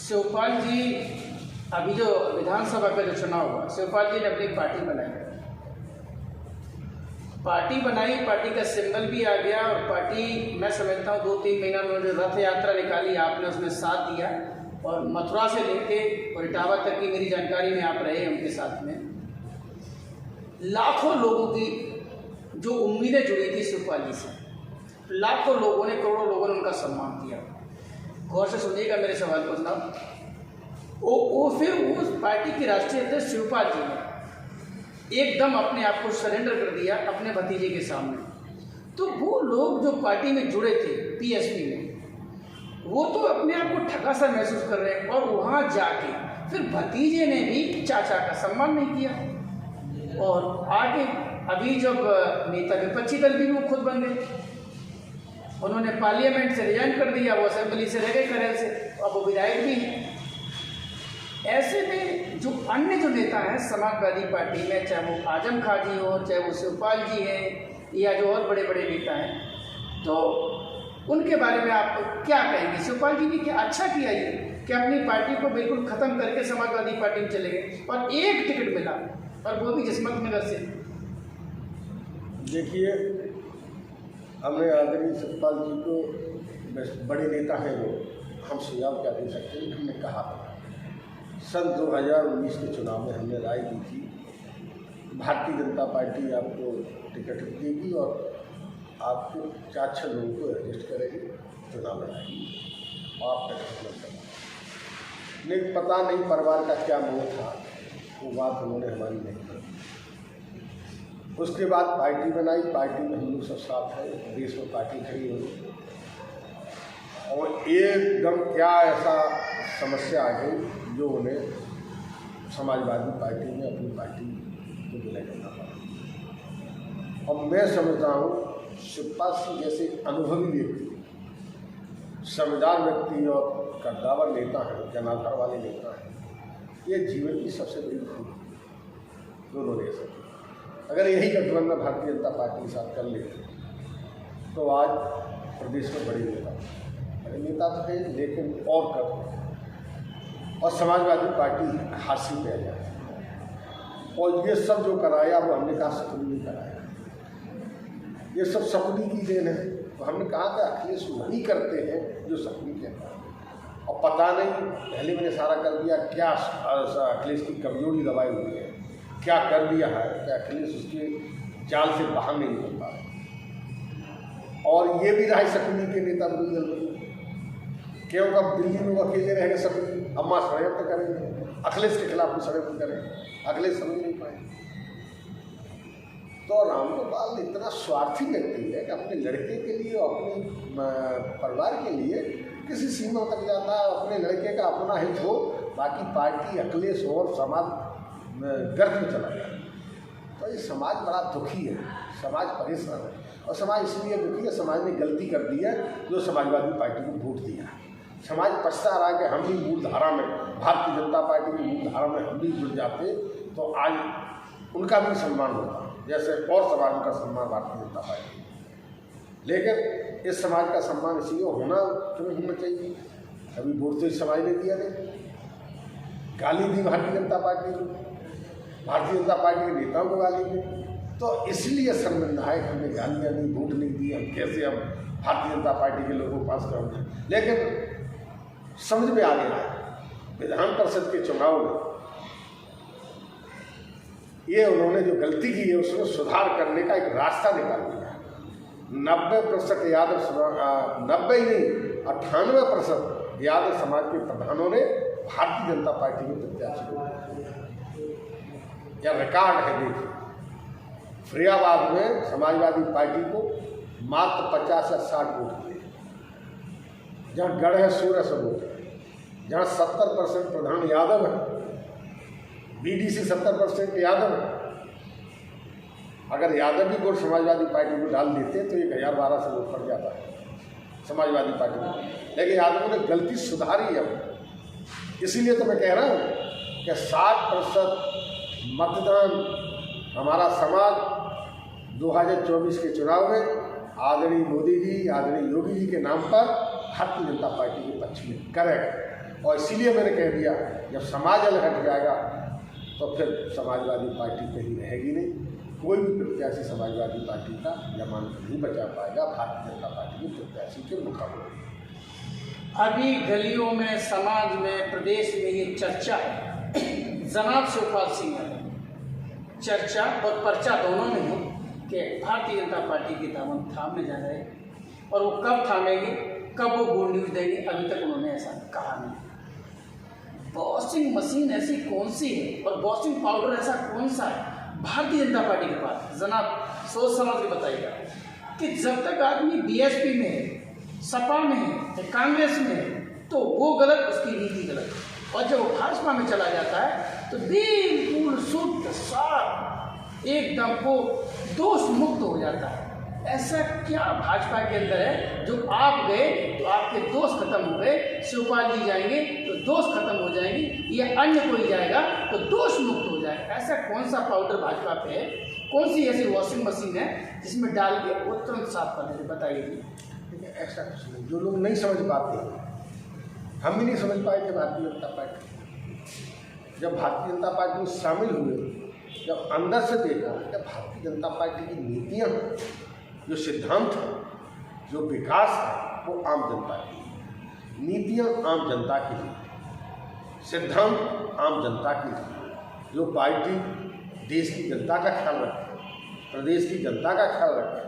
शिवपाल जी, अभी जो विधानसभा का जो चुनाव हुआ, शिवपाल जी ने अपनी पार्टी बनाई। पार्टी का सिंबल भी आ गया और पार्टी, मैं समझता हूँ 2-3 महीना उन्होंने रथ यात्रा निकाली, आपने उसमें साथ दिया और मथुरा से लेके और इटावा तक की मेरी जानकारी में आप रहे उनके साथ में। लाखों लोगों की जो उम्मीदें जुड़ी थी शिवपाल जी से, लाखों लोगों ने, करोड़ों लोगों ने उनका सम्मान किया। गौर से सुनिएगा मेरे सवाल को जनाब। फिर उस पार्टी की राष्ट्रीय अध्यक्ष शिवपाल जी ने एकदम अपने आप को सरेंडर कर दिया अपने भतीजे के सामने। तो वो लोग जो पार्टी में जुड़े थे पीएसपी में, वो तो अपने आप को ठगा सा महसूस कर रहे हैं और वहाँ जाके फिर भतीजे ने भी चाचा का सम्मान नहीं किया। और आगे अभी जब नेता विपक्षी दल भी वो खुद बन गए, उन्होंने पार्लियामेंट से रिजाइन कर दिया, वो असेंबली से रह गए करेल से, अब वो विधायक भी हैं। ऐसे में जो अन्य जो नेता हैं समाजवादी पार्टी में, चाहे वो आजम खां जी हो, चाहे वो शिवपाल जी हैं या जो और बड़े बड़े नेता हैं, तो उनके बारे में आप क्या कहेंगे? शिवपाल जी ने क्या अच्छा किया ये कि अपनी पार्टी को बिल्कुल ख़त्म करके समाजवादी पार्टी में चले गए और एक टिकट मिला और वो भी जसवंत नगर से। देखिए, हमने आदरणीय शिवपाल जी को, बड़े नेता हैं वो, हम सुझाव क्या दे सकते हैं। हमने कहा सन 2019 के चुनाव में हमने राय दी थी, भारतीय जनता पार्टी आपको टिकट देगी और आपको 4-6 लोगों को एडजस्ट करेगी, चुनाव लड़ाएगी और आप टिकट मत करना। लेकिन पता नहीं परिवार का क्या मोह था, वो बात उन्होंने हमारी नहीं की। उसके बाद पार्टी बनाई, पार्टी में हम लोग सब साथ हैं, देश में पार्टी खड़ी हुई और एकदम क्या ऐसा समस्या आ गई जो उन्हें समाजवादी पार्टी में अपनी पार्टी को विलय करना पड़ा। और मैं समझता हूँ शिवपाल सिंह जैसे अनुभवी व्यक्ति, समझदार व्यक्ति और कद्दावर नेता हैं, जनाधार वाले नेता हैं, ये जीवन की सबसे बड़ी खूबी दोनों ले सकते। अगर यही गठबंधन भारतीय जनता पार्टी के साथ कर लेते तो आज प्रदेश में बड़े नेता तो थे, लेकिन और कर और समाजवादी पार्टी हासिल पे आ जाए। और ये सब जो कराया वो हमने कहा सपनी नहीं कराया, ये सब सपनी की देन है। तो हमने कहा कि अखिलेश वही करते हैं जो सपनी कहता है। और पता नहीं, पहले मैंने सारा कर दिया, क्या अखिलेश की कमजोरी दबाई हुई है, क्या कर दिया है कि अखिलेश उसके जाल से बाहर नहीं निकल पा रहे। और ये भी रहा सपनी के नेता विरोधी दल में, क्यों अब दिल्ली में वो अकेले रहेंगे, सपनी अम्मा षड्यंत्र करेंगे, अखिलेश के खिलाफ भी षड्यंत्र करेंगे, अखिलेश समझ नहीं पाएंगे। तो रामगोपाल इतना स्वार्थी व्यक्ति है कि अपने लड़के के लिए और अपने परिवार के लिए किसी सीमा तक जाता है। अपने लड़के का अपना हित हो, बाकी पार्टी अखिलेश और समाज गर्भ में चला गया। तो ये समाज बड़ा दुखी है, समाज परेशान है। और समाज इसलिए दुखी है, समाज ने गलती कर दी है जो समाजवादी पार्टी को वोट दिया। समाज पछता रहा कि हम भी मूल धारा में, भारतीय जनता पार्टी की मूल धारा में हम भी जुड़ जाते तो आज उनका भी सम्मान होता, जैसे और समाज का सम्मान भारतीय जनता पार्टी। लेकिन इस समाज का सम्मान इसलिए होना चाहिए। अभी वोट तो इस समाज ने दिया नहीं, गाली दी भारतीय जनता पार्टी को, भारतीय जनता पार्टी के नेताओं को गाली दी। तो इसलिए शर्मिंदा है कि हमने गालियाँ दी, वोट नहीं दी, हम कैसे हम भारतीय जनता पार्टी के लोगों को पास करेंगे। लेकिन समझ में आ गया विधान परिषद के चुनाव में ये उन्होंने जो गलती की है उसमें सुधार करने का एक रास्ता निकाल दिया। 90% यादव, 90 ही नहीं 98% यादव समाज के प्रधानों ने भारतीय जनता पार्टी में प्रत्याशी को, या रिकॉर्ड है देखिए, फरीदाबाद में समाजवादी पार्टी को मात्र 50 या 60 वोट मिले। जहाँ गढ़ है 1600 वोट, जहाँ 70% प्रधान यादव है, बीडीसी 70% यादव है। अगर यादव भी वोट समाजवादी पार्टी को डाल देते तो 1012 से वोट पड़ जाता है समाजवादी पार्टी में, लेकिन यादवों ने गलती सुधारी है। इसीलिए तो मैं कह रहा हूँ कि 60% मतदान हमारा समाज 2024 के चुनाव में आदरणीय मोदी जी, आदरणीय योगी जी के नाम पर भारतीय जनता पार्टी के पक्ष में करेगा। और इसीलिए मैंने कह दिया, जब समाज अलग हट जाएगा तो फिर समाजवादी पार्टी कहीं रहेगी नहीं। कोई भी प्रत्याशी समाजवादी पार्टी का जमानत नहीं बचा पाएगा भारतीय जनता पार्टी के प्रत्याशी के मुकाबले। अभी गलियों में, समाज में, प्रदेश में ये चर्चा है, जनाब शिवपाल सिंह है, चर्चा और पर्चा दोनों में है कि भारतीय जनता पार्टी की दामन थामने जा रहे हैं। और वो कब थामेंगे, कब वो गुड न्यूज़ देंगे, अभी तक उन्होंने ऐसा कहा नहीं। वॉशिंग मशीन ऐसी कौन सी है और वॉशिंग पाउडर ऐसा कौन सा है भारतीय जनता पार्टी के पास? जनाब सोच समझ के बताइएगा कि जब तक आदमी बीएसपी में है, सपा में है, कांग्रेस में है, तो वो गलत, उसकी नीति गलत। और जब वो भाजपा में चला जाता है तो बिल्कुल शुद्ध साफ एकदम वो दोष मुक्त हो जाता है। ऐसा क्या भाजपा के अंदर है जो आप गए तो आपके दोष खत्म हो गए, शिवपाल जी जाएंगे तो दोष खत्म हो जाएंगे, या अन्य कोई जाएगा तो दोष मुक्त हो जाएगा? ऐसा कौन सा पाउडर भाजपा पे है, कौन सी ऐसी वॉशिंग मशीन है जिसमें डाल के वो तुरंत साफ कर देते? बताइए जी। ऐसा कुछ नहीं, जो लोग नहीं समझ पाते, हम भी नहीं समझ पाए थे भारतीय जनता पार्टी। जब भारतीय जनता पार्टी में शामिल हुए, जब अंदर से देखा कि भारतीय जनता पार्टी की नीतियाँ, जो सिद्धांत है, जो विकास है, वो आम जनता के लिए, नीतियाँ आम जनता के लिए, सिद्धांत आम जनता के लिए, जो पार्टी देश की जनता का ख्याल रखे, प्रदेश की जनता का ख्याल रखे,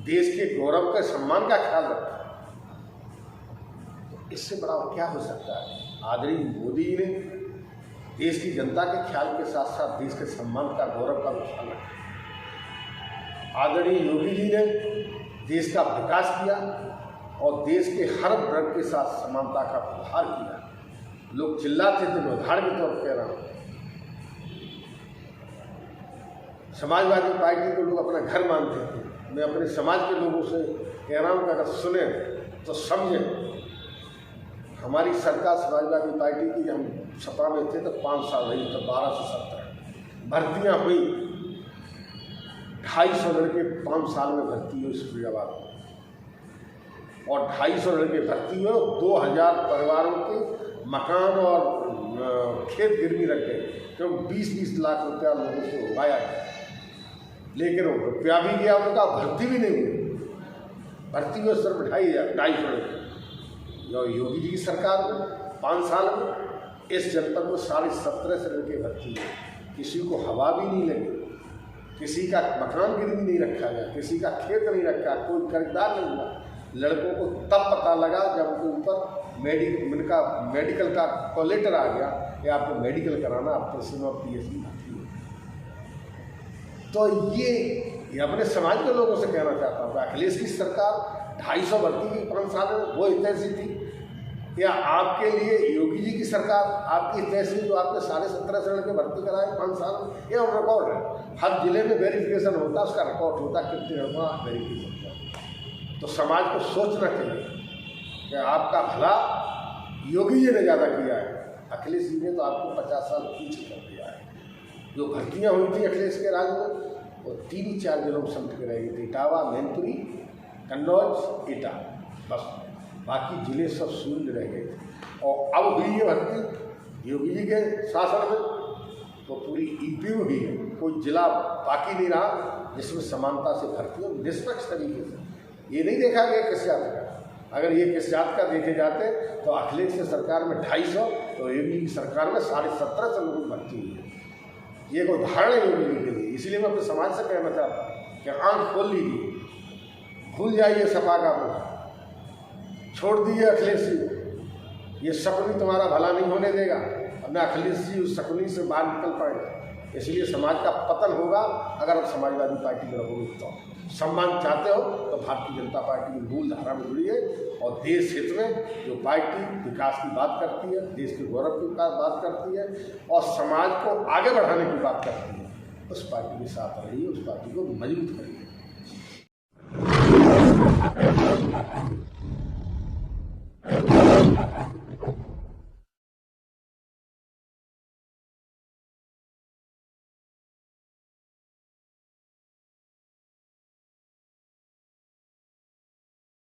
देश के गौरव के सम्मान का ख्याल रखे, तो इससे बड़ा क्या हो सकता है? आदरणीय मोदी जी ने देश की जनता के ख्याल के साथ साथ देश के सम्मान का, गौरव का ख्याल रखा। आदरणीय योगी जी ने देश का विकास किया और देश के हर वर्ग के साथ समानता का व्यवहार किया। लोग चिल्लाते थे, मैं उदाहरण के तौर पर कह रहा हूँ, समाजवादी पार्टी को लोग अपना घर मानते थे। मैं अपने समाज के लोगों से कह रहा हूँ कि अगर सुने तो समझें। हमारी सरकार समाजवादी पार्टी की, हम सपा में थे तो 5 साल रही, तो 12 से 17 भर्तियाँ हुई, 250 लड़के 5 साल में भर्ती हुए फरीदाबाद में, और 250 लड़के भर्ती हुए, 2000 परिवारों के मकान और खेत गिरवी रख गए, क्योंकि 20-20 लाख रुपया लोगों से उगाया है। लेकिन वो रुपया भी गया उनका, भर्ती भी नहीं हुई। भर्ती हुए सिर्फ 250 लड़के। योगी जी की सरकार में 5 साल में इस जनपद में 17.5 लड़के भर्ती हुए, किसी को हवा भी नहीं लगी, किसी का मकान गिरवी नहीं रखा गया, किसी का खेत नहीं रखा, कोई कर्जदार नहीं हुआ। लड़कों को तब पता लगा जब उनके ऊपर मेडिकल का कॉल लेटर आ गया कि आपको मेडिकल कराना, आपको PhD भर्ती हो। तो ये अपने समाज के लोगों से कहना चाहता हूँ, अखिलेश की सरकार 250 भर्ती की 5 साल में, वो इतनी थी, या आपके लिए योगी जी की सरकार आपकी तहसील जो आपने 17.5 लड़के भर्ती कराए 5 साल में, ये रिकॉर्ड है। हर जिले में वेरिफिकेशन होता है, उसका रिकॉर्ड होता है कितने लड़कों का वेरिफिकेशन होता। तो समाज को सोचना चाहिए कि आपका भला योगी जी ने ज़्यादा किया है, अखिलेश जी ने तो आपको 50 साल पीछे कर दिया है। जो भर्तियाँ हुई थी अखिलेश के राज में, वो 3-4 जिलों में समझ के रहेगी, इटावा, मैनपुरी, कन्नौज, एटा, बस बाकी जिले सब शून्य रह गए थे। और अब हुई ये भर्ती योगी जी के शासन में, तो पूरी ईपी हुई है, कोई जिला बाकी नहीं रहा जिसमें समानता से भर्ती हो, निष्पक्ष तरीके से। ये नहीं देखा गया किस जात का। अगर ये किस जात का देखे जाते तो अखिलेश की सरकार में 250, तो योगी की सरकार में 17.5 लोगों की भर्ती हुई है। ये एक उदाहरण है योगी जी के लिए। इसीलिए मैं अपने समाज से कहना चाहता हूँ कि आँख खोल लीजिए, भूल जाइए सपा का मुँह, छोड़ दीजिए अखिलेश जी। ये शकुनी तुम्हारा भला नहीं होने देगा, अब मैं अखिलेश जी उस शकुनी से बाहर निकल पाए। इसलिए समाज का पतन होगा अगर आप समाजवादी पार्टी में रहोगे। तो सम्मान चाहते हो तो भारतीय जनता पार्टी की मूल धारा में जुड़िए और देश हित में जो पार्टी विकास की बात करती है, देश के गौरव की बात करती है और समाज को आगे बढ़ाने की बात करती है, उस पार्टी के साथ रहिए, उस पार्टी को मजबूत करिए।